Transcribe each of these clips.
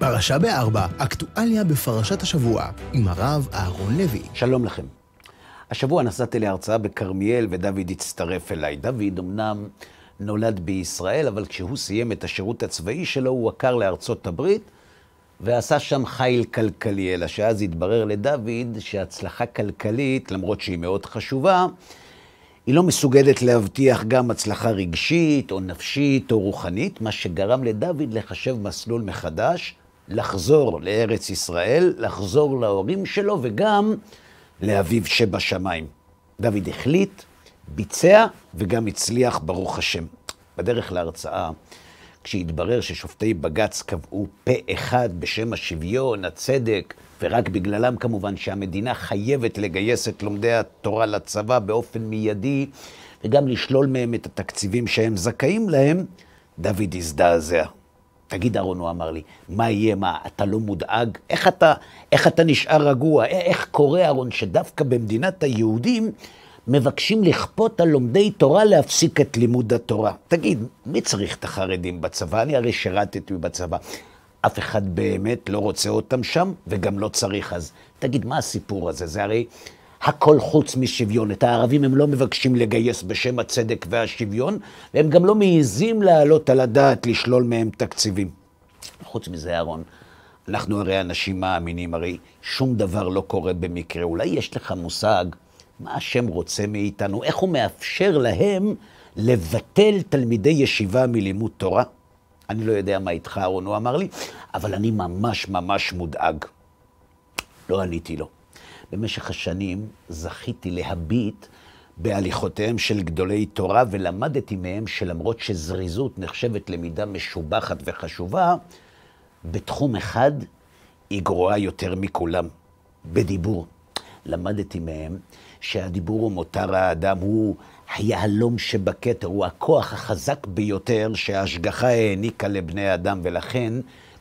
פרשה בארבע, אקטואליה בפרשת השבוע, עם הרב אהרון לוי. שלום לכם. השבוע נסעתי להרצאה בכרמיאל ודוד הצטרף אליי. דוד אמנם נולד בישראל, אבל כשהוא סיים את השירות הצבאי שלו, הוא עקר לארצות הברית, ועשה שם חיל כלכלי, אלא שאז התברר לדוד שהצלחה כלכלית, למרות שהיא מאוד חשובה, היא לא מסוגלת להבטיח גם הצלחה רגשית או נפשית או רוחנית, מה שגרם לדוד לחשב מסלול מחדש, לחזור לארץ ישראל, לחזור להורים שלו וגם לאביו שבשמיים. דוד החליט, ביצע וגם הצליח ברוך השם. בדרך להרצאה, כשהתברר ששופטי בג"ץ קבעו פה אחד בשם השוויון, הצדק, ורק בגללם כמובן שהמדינה חייבת לגייס את לומדי התורה לצבא באופן מיידי, וגם לשלול מהם את התקציבים שהם זכאים להם, דוד הזדעזע. תגיד אהרון, הוא אמר לי, מה יהיה, מה, אתה לא מודאג? איך אתה נשאר רגוע? איך קורה אהרון שדווקא במדינת היהודים מבקשים לכפות על לומדי תורה להפסיק את לימוד התורה? תגיד, מי צריך את החרדים בצבא? אני הרי שירתתי בצבא. אף אחד באמת לא רוצה אותם שם, וגם לא צריך. אז תגיד, מה הסיפור הזה? זה הרי הכל חוץ משוויון. את הערבים הם לא מבקשים לגייס בשם הצדק והשוויון, והם גם לא מעיזים לעלות על הדעת לשלול מהם תקציבים. חוץ מזה, אהרון, אנחנו הרי אנשים מאמינים, הרי שום דבר לא קורה במקרה. אולי יש לך מושג מה השם רוצה מאיתנו, איך הוא מאפשר להם לבטל תלמידי ישיבה מלימוד תורה? אני לא יודע מה איתך, אהרון, הוא אמר לי, אבל אני ממש מודאג. לא עניתי לו. במשך השנים זכיתי להביט בהליכותיהם של גדולי תורה, ולמדתי מהם שלמרות שזריזות נחשבת למידה משובחת וחשובה, בתחום אחד היא גרועה יותר מכולם, בדיבור. למדתי מהם שהדיבור הוא מותר האדם, הוא היהלום שבכתר, הוא הכוח החזק ביותר שההשגחה העניקה לבני אדם, ולכן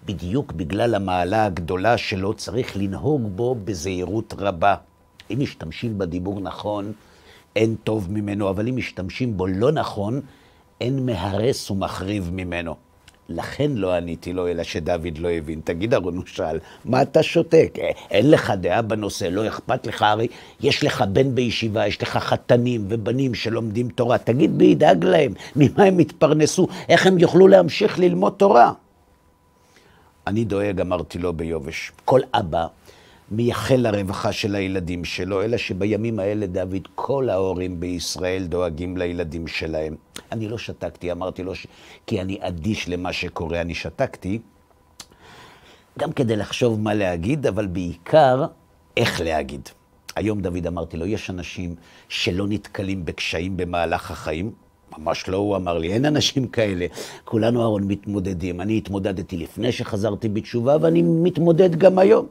בדיוק בגלל המעלה הגדולה שלו צריך לנהוג בו בזהירות רבה. אם משתמשים בדיבור נכון, אין טוב ממנו, אבל אם משתמשים בו לא נכון, אין מהרס ומחריב ממנו. לכן לא עניתי לו, אלא שדוד לא הבין. תגיד אהרון, הוא שאל, מה אתה שותק? אין לך דעה בנושא, לא אכפת לך, הרי יש לך בן בישיבה, יש לך חתנים ובנים שלומדים תורה. תגיד, בי ידאג להם, ממה הם יתפרנסו, איך הם יוכלו להמשיך ללמוד תורה? אני דואג, אמרתי לו ביובש. כל אבא מייחל לרווחה של הילדים שלו, אלא שבימים האלה, דוד, כל ההורים בישראל דואגים לילדים שלהם. אני לא שתקתי, אמרתי לו, כי אני אדיש למה שקורה, אני שתקתי, גם כדי לחשוב מה להגיד, אבל בעיקר איך להגיד. היום דוד, אמרתי לו, יש אנשים שלא נתקלים בקשיים במהלך החיים, ממש לא, הוא אמר לי, אין אנשים כאלה, כולנו אהרון מתמודדים, אני התמודדתי לפני שחזרתי בתשובה, ואני מתמודד גם היום.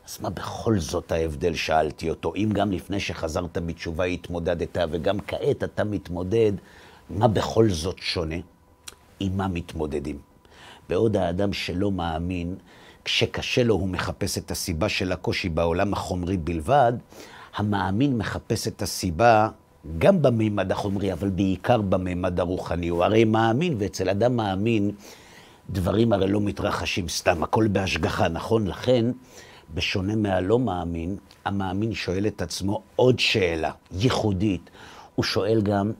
אז מה בכל זאת ההבדל, שאלתי אותו, אם גם לפני שחזרת בתשובה התמודדת, וגם כעת אתה מתמודד, מה בכל זאת שונה? עם מה מתמודדים? בעוד האדם שלא מאמין, כשקשה לו הוא מחפש את הסיבה של הקושי בעולם החומרי בלבד, המאמין מחפש את הסיבה גם במימד החומרי, אבל בעיקר במימד הרוחני. הוא הרי מאמין, ואצל אדם מאמין, דברים הרי לא מתרחשים סתם, הכל בהשגחה, נכון? לכן, בשונה מהלא מאמין, המאמין שואל את עצמו עוד שאלה ייחודית. הוא שואל גם,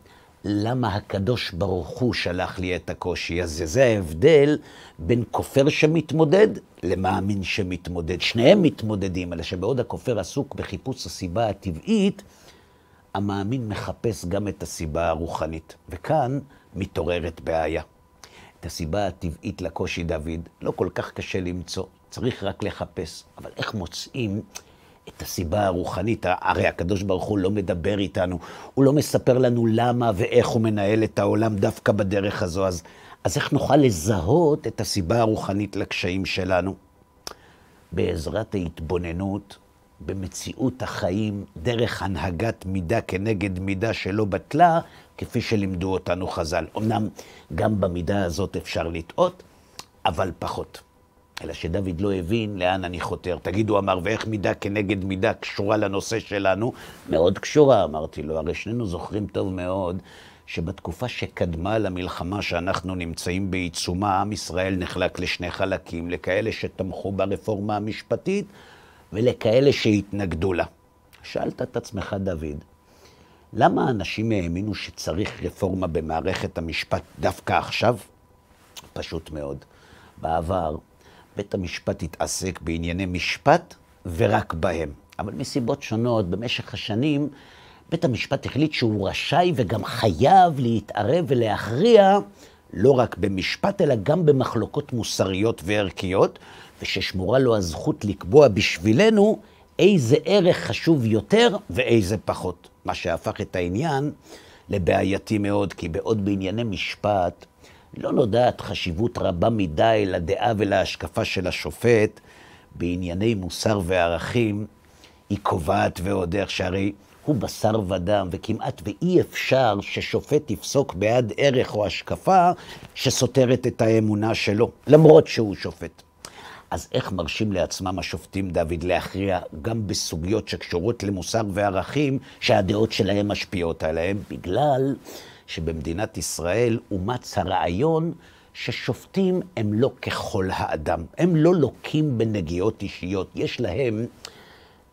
למה הקדוש ברוך הוא שלח לי את הקושי הזה? זה ההבדל בין כופר שמתמודד למאמין שמתמודד. שניהם מתמודדים, אלא שבעוד הכופר עסוק בחיפוש הסיבה הטבעית, המאמין מחפש גם את הסיבה הרוחנית. וכאן מתעוררת בעיה. את הסיבה הטבעית לקושי, דוד, לא כל כך קשה למצוא. צריך רק לחפש. אבל איך מוצאים את הסיבה הרוחנית? הרי הקדוש ברוך הוא לא מדבר איתנו, הוא לא מספר לנו למה ואיך הוא מנהל את העולם דווקא בדרך הזו. אז איך נוכל לזהות את הסיבה הרוחנית לקשיים שלנו? בעזרת ההתבוננות במציאות החיים, דרך הנהגת מידה כנגד מידה שלא בטלה, כפי שלימדו אותנו חז"ל. אמנם גם במידה הזאת אפשר לטעות, אבל פחות. אלא שדוד לא הבין לאן אני חותר. תגידו, הוא אמר, ואיך מידה כנגד מידה קשורה לנושא שלנו? מאוד קשורה, אמרתי לו. הרי שנינו זוכרים טוב מאוד שבתקופה שקדמה למלחמה שאנחנו נמצאים בעיצומה, עם ישראל נחלק לשני חלקים, לכאלה שתמכו ברפורמה המשפטית ולכאלה שהתנגדו לה. שאלת את עצמך, דוד, למה אנשים האמינו שצריך רפורמה במערכת המשפט דווקא עכשיו? פשוט מאוד. בעבר, בית המשפט התעסק בענייני משפט ורק בהם. אבל מסיבות שונות, במשך השנים, בית המשפט החליט שהוא רשאי וגם חייב להתערב ולהכריע לא רק במשפט, אלא גם במחלוקות מוסריות וערכיות, וששמורה לו הזכות לקבוע בשבילנו איזה ערך חשוב יותר ואיזה פחות. מה שהפך את העניין לבעייתי מאוד, כי בעוד בענייני משפט לא נודעת חשיבות רבה מדי לדעה ולהשקפה של השופט, בענייני מוסר וערכים היא קובעת ועוד איך, שהרי הוא בשר ודם, וכמעט ואי אפשר ששופט יפסוק בעד ערך או השקפה שסותרת את האמונה שלו, למרות שהוא שופט. אז איך מרשים לעצמם השופטים, דוד, להכריע גם בסוגיות שקשורות למוסר וערכים שהדעות שלהם משפיעות עליהם? בגלל שבמדינת ישראל אומץ הרעיון ששופטים הם לא ככל האדם, הם לא לוקים בנגיעות אישיות, יש להם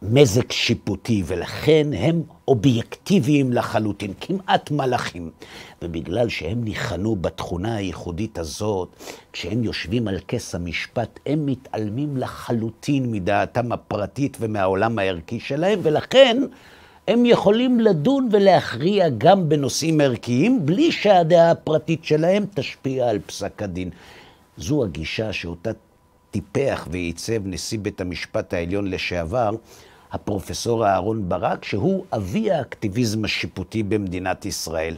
מזג שיפוטי, ולכן הם אובייקטיביים לחלוטין, כמעט מלאכים. ובגלל שהם ניחנו בתכונה הייחודית הזאת, כשהם יושבים על כס המשפט, הם מתעלמים לחלוטין מדעתם הפרטית ומהעולם הערכי שלהם, ולכן הם יכולים לדון ולהכריע גם בנושאים ערכיים, בלי שהדעה הפרטית שלהם תשפיע על פסק הדין. זו הגישה שאותה טיפח ועיצב נשיא בית המשפט העליון לשעבר, הפרופסור אהרון ברק, שהוא אבי האקטיביזם השיפוטי במדינת ישראל.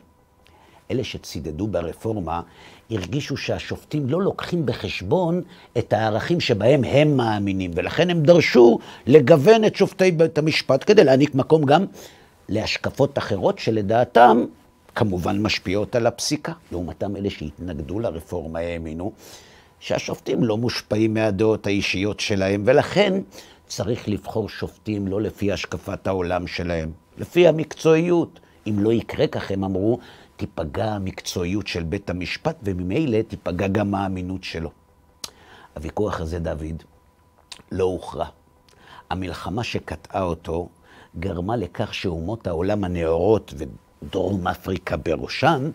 אלה שצידדו ברפורמה הרגישו שהשופטים לא לוקחים בחשבון את הערכים שבהם הם מאמינים, ולכן הם דרשו לגוון את שופטי בית המשפט כדי להעניק מקום גם להשקפות אחרות שלדעתם כמובן משפיעות על הפסיקה. לעומתם אלה שהתנגדו לרפורמה האמינו שהשופטים לא מושפעים מהדעות האישיות שלהם, ולכן צריך לבחור שופטים לא לפי השקפת העולם שלהם, לפי המקצועיות. אם לא יקרה כך, הם אמרו, תיפגע המקצועיות של בית המשפט, וממילא תיפגע גם האמינות שלו. הוויכוח הזה, דוד, לא הוכרע. המלחמה שקטעה אותו גרמה לכך שאומות העולם הנאורות ודרום אפריקה בראשן,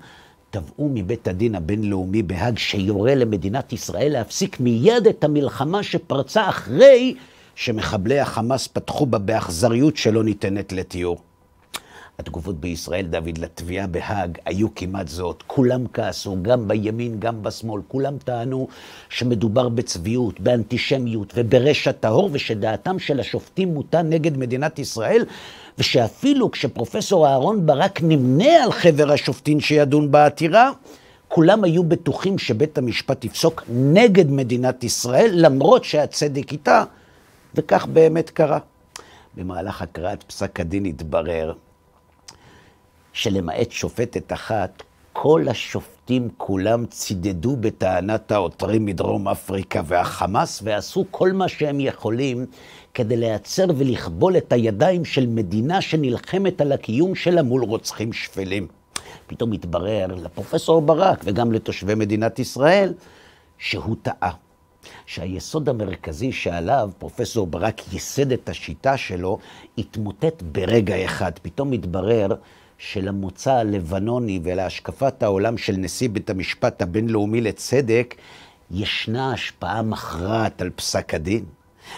תבעו מבית הדין הבינלאומי בהאג שיורה למדינת ישראל להפסיק מיד את המלחמה שפרצה אחרי שמחבלי החמאס פתחו בה באכזריות שלא ניתנת לתיאור. התגובות בישראל, דוד, לתביעה בהאג היו כמעט זאת. כולם כעסו, גם בימין, גם בשמאל. כולם טענו שמדובר בצביעות, באנטישמיות וברשע טהור, ושדעתם של השופטים מוטה נגד מדינת ישראל, ושאפילו כשפרופסור אהרון ברק נמנה על חבר השופטים שידון בעתירה, כולם היו בטוחים שבית המשפט יפסוק נגד מדינת ישראל, למרות שהצדק איתה, וכך באמת קרה. במהלך הקראת פסק הדין התברר שלמעט שופטת אחת, כל השופטים כולם צידדו בטענת העותרים מדרום אפריקה והחמאס, ועשו כל מה שהם יכולים כדי לייצר ולכבול את הידיים של מדינה שנלחמת על הקיום שלה מול רוצחים שפלים. פתאום התברר לפרופסור ברק וגם לתושבי מדינת ישראל שהוא טעה. שהיסוד המרכזי שעליו פרופסור ברק ייסד את השיטה שלו התמוטט ברגע אחד. פתאום התברר שלמוצא הלבנוני ולהשקפת העולם של נשיא בית המשפט הבינלאומי לצדק ישנה השפעה מכרעת על פסק הדין.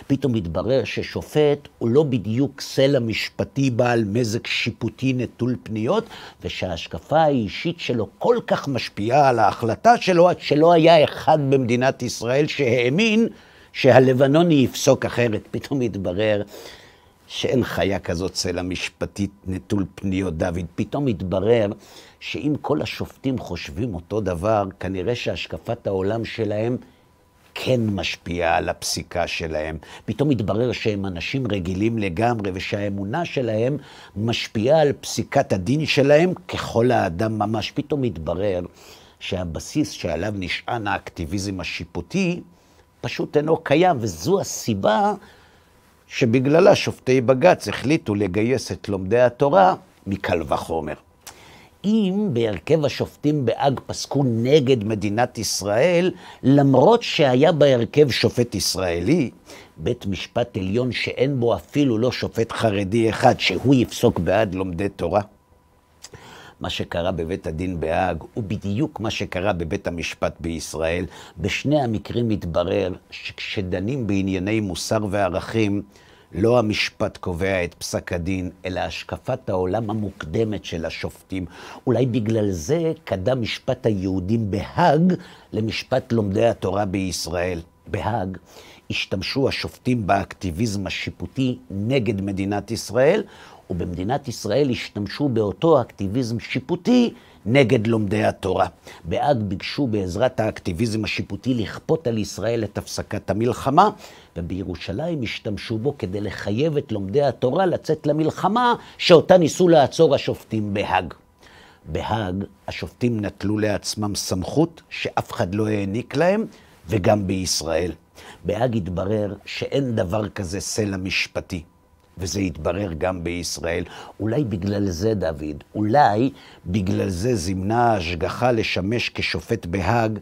פתאום התברר ששופט הוא לא בדיוק סלע משפטי בעל מזג שיפוטי נטול פניות, ושההשקפה האישית שלו כל כך משפיעה על ההחלטה שלו, עד שלא היה אחד במדינת ישראל שהאמין שהלבנוני יפסוק אחרת. פתאום התברר שאין חיה כזאת סלע משפטית נטול פניות, דוד. פתאום התברר שאם כל השופטים חושבים אותו דבר, כנראה שהשקפת העולם שלהם כן משפיעה על הפסיקה שלהם. פתאום התברר שהם אנשים רגילים לגמרי, ושהאמונה שלהם משפיעה על פסיקת הדין שלהם ככל האדם ממש. פתאום התברר שהבסיס שעליו נשען האקטיביזם השיפוטי פשוט אינו קיים, וזו הסיבה שבגללה שופטי בג"ץ החליטו לגייס את לומדי התורה מקל וחומר. הרופאים בהרכב השופטים בהאג פסקו נגד מדינת ישראל, למרות שהיה בהרכב שופט ישראלי, בית משפט עליון שאין בו אפילו לא שופט חרדי אחד, שהוא יפסוק בעד לומדי תורה. מה שקרה בבית הדין בהאג הוא בדיוק מה שקרה בבית המשפט בישראל. בשני המקרים מתברר שכשדנים בענייני מוסר וערכים, לא המשפט קובע את פסק הדין, אלא השקפת העולם המוקדמת של השופטים. אולי בגלל זה קדם משפט היהודים בהאג למשפט לומדי התורה בישראל. בהאג השתמשו השופטים באקטיביזם השיפוטי נגד מדינת ישראל, ובמדינת ישראל השתמשו באותו אקטיביזם שיפוטי נגד לומדי התורה. בהאג ביקשו בעזרת האקטיביזם השיפוטי לכפות על ישראל את הפסקת המלחמה, ובירושלים השתמשו בו כדי לחייב את לומדי התורה לצאת למלחמה שאותה ניסו לעצור השופטים בהאג. בהאג השופטים נטלו לעצמם סמכות שאף אחד לא העניק להם, וגם בישראל. בהאג התברר שאין דבר כזה סלע משפטי. וזה יתברר גם בישראל. אולי בגלל זה, דוד, אולי בגלל זה זימנה ההשגחה לשמש כשופט בהאג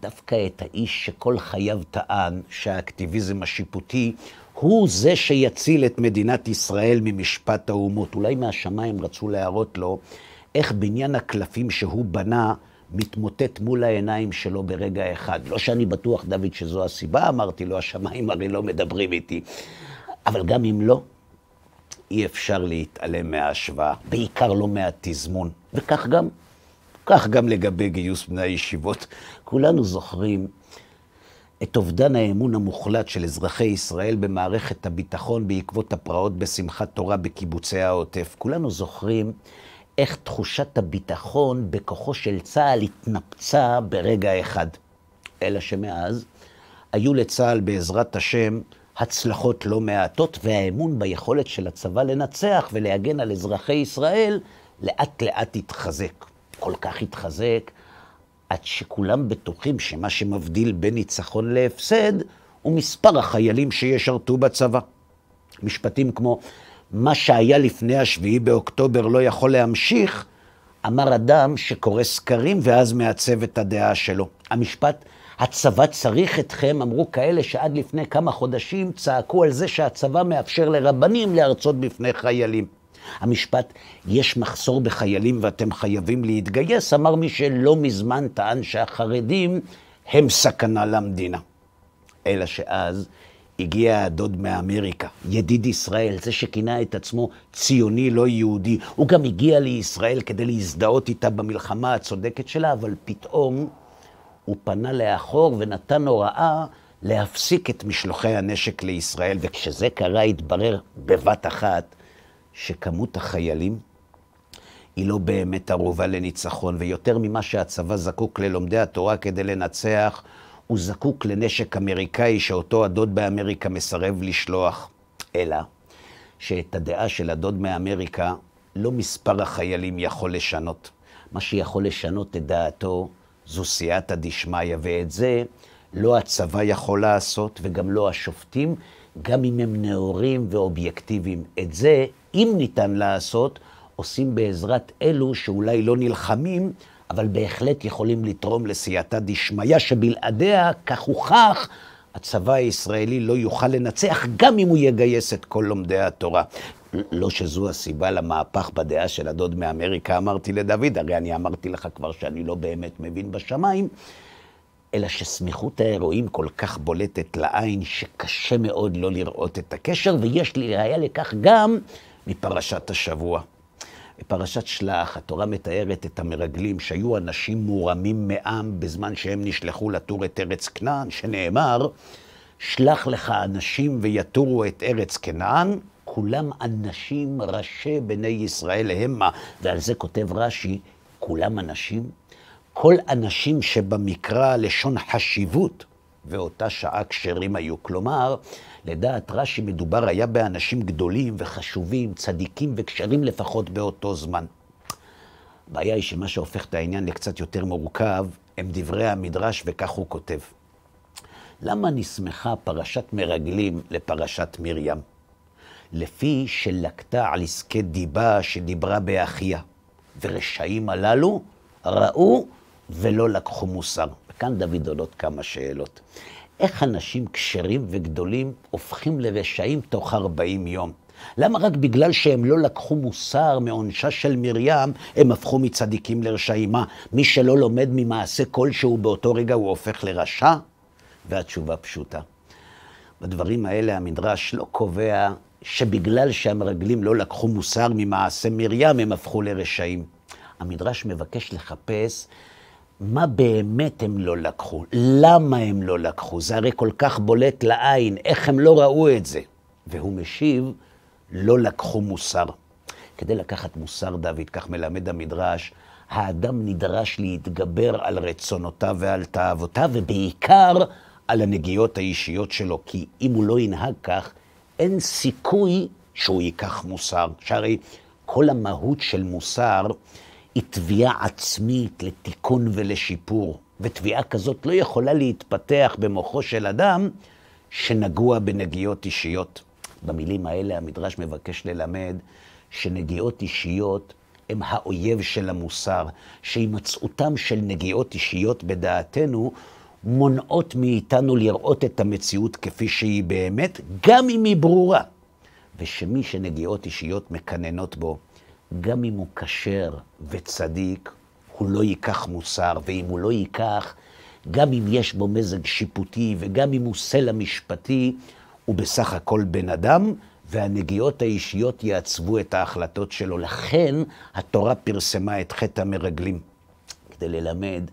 דווקא את האיש שכל חייו טען שהאקטיביזם השיפוטי הוא זה שיציל את מדינת ישראל ממשפט האומות. אולי מהשמיים רצו להראות לו איך בניין הקלפים שהוא בנה מתמוטט מול העיניים שלו ברגע אחד. לא שאני בטוח, דוד, שזו הסיבה, אמרתי לו, השמיים הרי לא מדברים איתי. אבל גם אם לא, אי אפשר להתעלם מההשוואה, בעיקר לא מהתזמון. וכך גם לגבי גיוס בני הישיבות. כולנו זוכרים את אובדן האמון המוחלט של אזרחי ישראל במערכת הביטחון בעקבות הפרעות בשמחת תורה בקיבוצי העוטף. כולנו זוכרים איך תחושת הביטחון בכוחו של צה"ל התנפצה ברגע אחד. אלא שמאז היו לצה"ל בעזרת השם הצלחות לא מעטות, והאמון ביכולת של הצבא לנצח ולהגן על אזרחי ישראל לאט לאט התחזק. כל כך התחזק עד שכולם בטוחים שמה שמבדיל בין ניצחון להפסד הוא מספר החיילים שישרתו בצבא. משפטים כמו מה שהיה לפני 7 באוקטובר לא יכול להמשיך, אמר אדם שקורא סקרים ואז מעצב את הדעה שלו. המשפט הצבא צריך אתכם, אמרו כאלה שעד לפני כמה חודשים צעקו על זה שהצבא מאפשר לרבנים להרצות בפני חיילים. המשפט יש מחסור בחיילים ואתם חייבים להתגייס, אמר מי שלא מזמן טען שהחרדים הם סכנה למדינה. אלא שאז הגיע הדוד מאמריקה, ידיד ישראל, זה שכינה את עצמו ציוני לא יהודי. הוא גם הגיע לישראל כדי להזדהות איתה במלחמה הצודקת שלה, אבל פתאום הוא פנה לאחור ונתן הוראה להפסיק את משלוחי הנשק לישראל. וכשזה קרה התברר בבת אחת שכמות החיילים היא לא באמת ערובה לניצחון, ויותר ממה שהצבא זקוק ללומדי התורה כדי לנצח, הוא זקוק לנשק אמריקאי שאותו הדוד באמריקה מסרב לשלוח. אלא שאת הדעה של הדוד מאמריקה לא מספר החיילים יכול לשנות. מה שיכול לשנות את דעתו זו סייעתא דשמיא, ואת זה לא הצבא יכול לעשות וגם לא השופטים, גם אם הם נאורים ואובייקטיביים. את זה, אם ניתן לעשות, עושים בעזרת אלו שאולי לא נלחמים, אבל בהחלט יכולים לתרום לסייעתא דשמיא, שבלעדיה, כך וכך, הצבא הישראלי לא יוכל לנצח, גם אם הוא יגייס את כל לומדי התורה. לא שזו הסיבה למהפך בדעה של הדוד מאמריקה, אמרתי לדוד, הרי אני אמרתי לך כבר שאני לא באמת מבין בשמיים, אלא שסמיכות האירועים כל כך בולטת לעין, שקשה מאוד לא לראות את הקשר, ויש לי ראיה לכך גם מפרשת השבוע. בפרשת שלח, התורה מתארת את המרגלים שהיו אנשים מורמים מעם בזמן שהם נשלחו לתור את ארץ כנען, שנאמר, שלח לך אנשים ויתורו את ארץ כנען, כולם אנשים ראשי בני ישראל המה. ועל זה כותב רש"י, כולם אנשים, כל אנשים שבמקרא לשון חשיבות, ואותה שעה כשרים היו. כלומר, לדעת רש"י מדובר היה באנשים גדולים וחשובים, צדיקים וכשרים לפחות באותו זמן. הבעיה היא שמה שהופך את העניין לקצת יותר מורכב, הם דברי המדרש, וכך הוא כותב. למה נסמכה פרשת מרגלים לפרשת מרים? לפי שלקתה על עסקי דיבה שדיברה באחיה. ורשעים הללו ראו ולא לקחו מוסר. וכאן דוד עולות כמה שאלות. איך אנשים כשרים וגדולים הופכים לרשעים תוך 40 יום? למה רק בגלל שהם לא לקחו מוסר מעונשה של מרים, הם הפכו מצדיקים לרשעים? מה, מי שלא לומד ממעשה כלשהו באותו רגע הוא הופך לרשע? והתשובה פשוטה. בדברים האלה המדרש לא קובע שבגלל שהמרגלים לא לקחו מוסר ממעשה מרים, הם הפכו לרשעים. המדרש מבקש לחפש מה באמת הם לא לקחו, למה הם לא לקחו. זה הרי כל כך בולט לעין, איך הם לא ראו את זה. והוא משיב, לא לקחו מוסר. כדי לקחת מוסר, דוד, כך מלמד המדרש, האדם נדרש להתגבר על רצונותיו ועל תאוותיו, ובעיקר על הנגיעות האישיות שלו, כי אם הוא לא ינהג כך, אין סיכוי שהוא ייקח מוסר. שהרי כל המהות של מוסר היא תביעה עצמית לתיקון ולשיפור, ותביעה כזאת לא יכולה להתפתח במוחו של אדם שנגוע בנגיעות אישיות. במילים האלה המדרש מבקש ללמד שנגיעות אישיות הם האויב של המוסר, שהימצאותם של נגיעות אישיות בדעתנו מונעות מאיתנו לראות את המציאות כפי שהיא באמת, גם אם היא ברורה. ושמי שנגיעות אישיות מקננות בו, גם אם הוא כשר וצדיק, הוא לא ייקח מוסר, ואם הוא לא ייקח, גם אם יש בו מזג שיפוטי וגם אם הוא סלע משפטי, הוא בסך הכל בן אדם, והנגיעות האישיות יעצבו את ההחלטות שלו. לכן התורה פרסמה את חטא המרגלים, כדי ללמד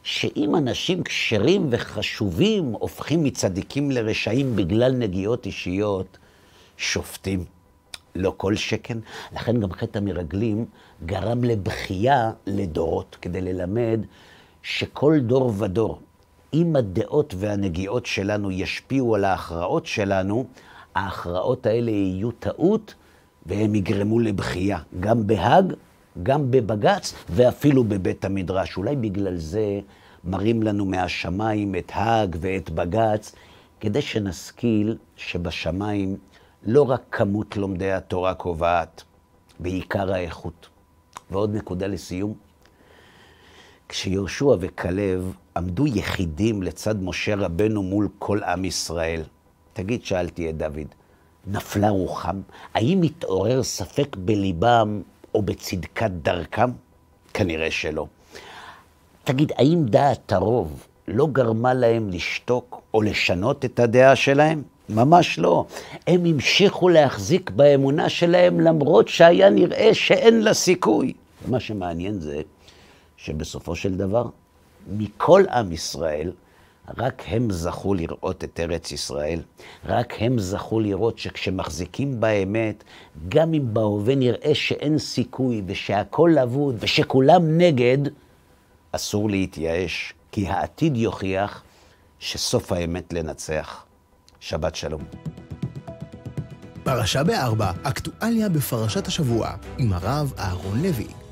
שאם אנשים כשרים וחשובים הופכים מצדיקים לרשעים בגלל נגיעות אישיות, שופטים. לא כל שכן. לכן גם חטא המרגלים גרם לבכייה לדורות, כדי ללמד שכל דור ודור, אם הדעות והנגיעות שלנו ישפיעו על ההכרעות שלנו, ההכרעות האלה יהיו טעות והם יגרמו לבכייה, גם בהאג, גם בבג"ץ ואפילו בבית המדרש. אולי בגלל זה מראים לנו מהשמיים את האג ואת בג"ץ, כדי שנשכיל שבשמיים לא רק כמות לומדי התורה קובעת, בעיקר האיכות. ועוד נקודה לסיום, כשיהושע וכלב עמדו יחידים לצד משה רבנו מול כל עם ישראל, תגיד, שאלתי את דוד, נפלה רוחם? האם מתעורר ספק בליבם או בצדקת דרכם? כנראה שלא. תגיד, האם דעת הרוב לא גרמה להם לשתוק או לשנות את הדעה שלהם? ממש לא. הם המשיכו להחזיק באמונה שלהם למרות שהיה נראה שאין לה סיכוי. מה שמעניין זה שבסופו של דבר, מכל עם ישראל, רק הם זכו לראות את ארץ ישראל. רק הם זכו לראות שכשמחזיקים באמת, גם אם בהווה נראה שאין סיכוי ושהכל אבוד ושכולם נגד, אסור להתייאש, כי העתיד יוכיח שסוף האמת לנצח. שבת שלום. פרשה ב4, אקטואליה בפרשת השבוע, עם הרב אהרון לוי.